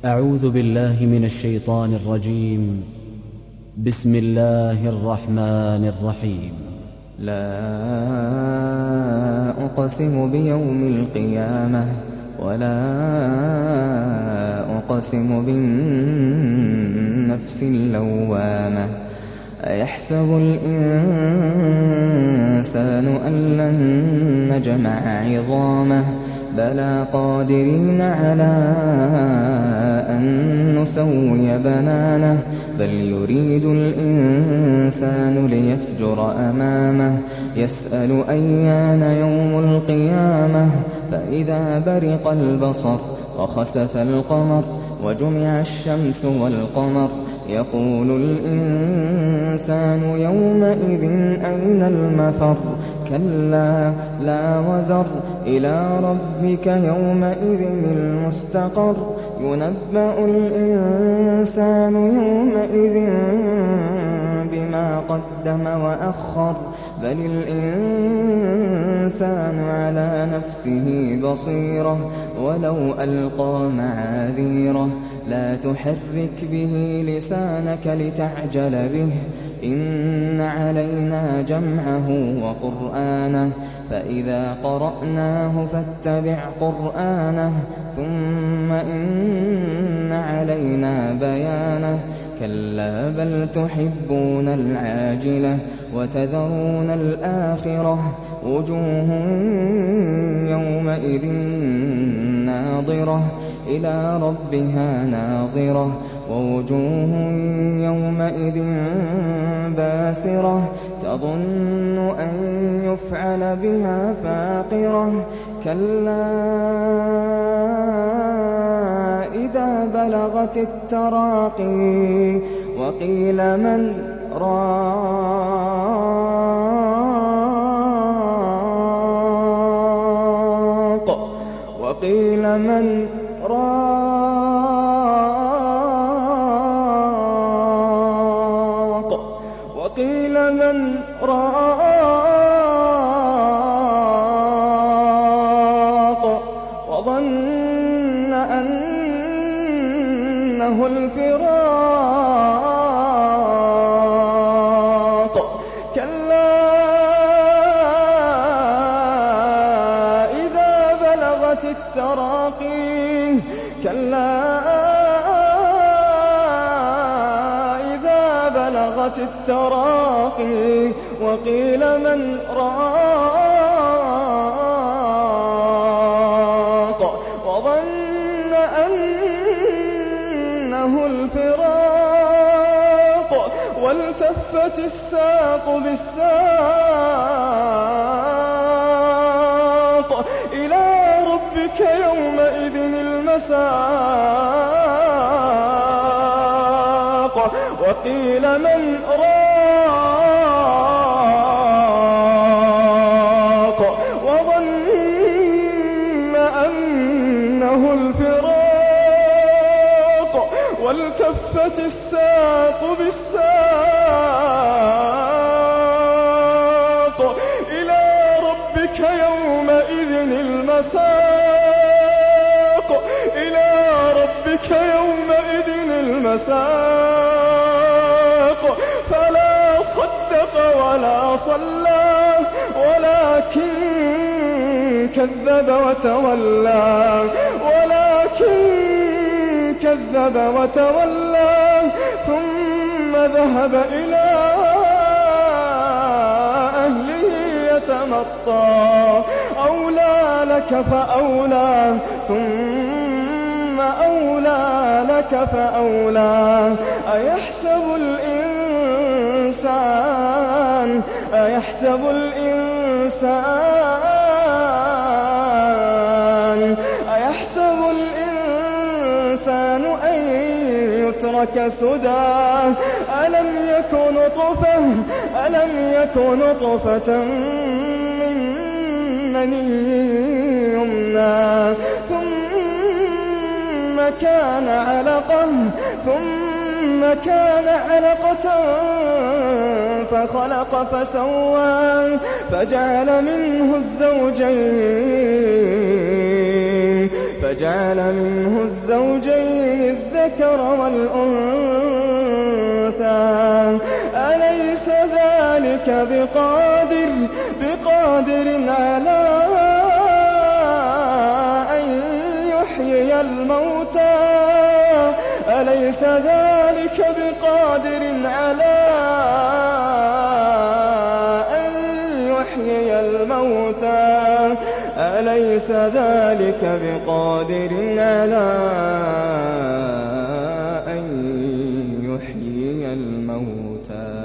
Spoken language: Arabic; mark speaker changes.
Speaker 1: أعوذ بالله من الشيطان الرجيم. بسم الله الرحمن الرحيم.
Speaker 2: لا أقسم بيوم القيامة ولا أقسم بالنفس اللوامة. أيحسب الإنسان أن لن نجمع عظامه بلى قادرين على أن نسوي بنانه بل يريد الإنسان ليفجر أمامه يسأل أيان يوم القيامة فإذا برق البصر وخسف القمر وجمع الشمس والقمر يقول الإنسان يومئذ أين المفر كلا لا وزر إلى ربك يومئذ المستقر ينبأ الإنسان يومئذ بما قدم وأخر بل الإنسان على نفسه بصيرة ولو ألقى معاذيره لا تحرك به لسانك لتعجل به إن علينا جمعه وقرآنه فإذا قرأناه فاتبع قرآنه ثم إن علينا بيانه كلا بل تحبون العاجلة وتذرون الآخرة وجوه يومئذ ناظرة إلى ربها ناظرة ووجوه يومئذ باسرة تظن أن يفعل بها فاقرة كلا إذا بلغت التراقي وقيل من راق وقيل من راق وقيل من راق وظن أنه الفراق كلا إذا بلغت التراقي كلا إذا بلغت التراقي وقيل من راق وظن أنه الفراق والتفت الساق بالساق إلى ربك يومئذ المساق وقيل من راق وظن أنه الفراق والتفت الساق بالساق إلى ربك يومئذ المساق إلى ربك يومئذ المساق فلا صدق ولا صلى ولكن كذب وتولى ثم ذهب إلى أهله يتمطى أولى لك فأولى ثم أولى لك فأولى أيحسب الإنسان أن يترك سدى ألم يك نطفة من مني يمنى ثم كان علقة فخلق فسوى فجعل منه الزوجين فجعل منه الزوجين الذكر والأنثى أليس ذلك بقادر على أن يحيي الموتى أليس ذلك بقادر على أن يحيي الموتى أليس ذلك بقادر على أن يحيي الموتى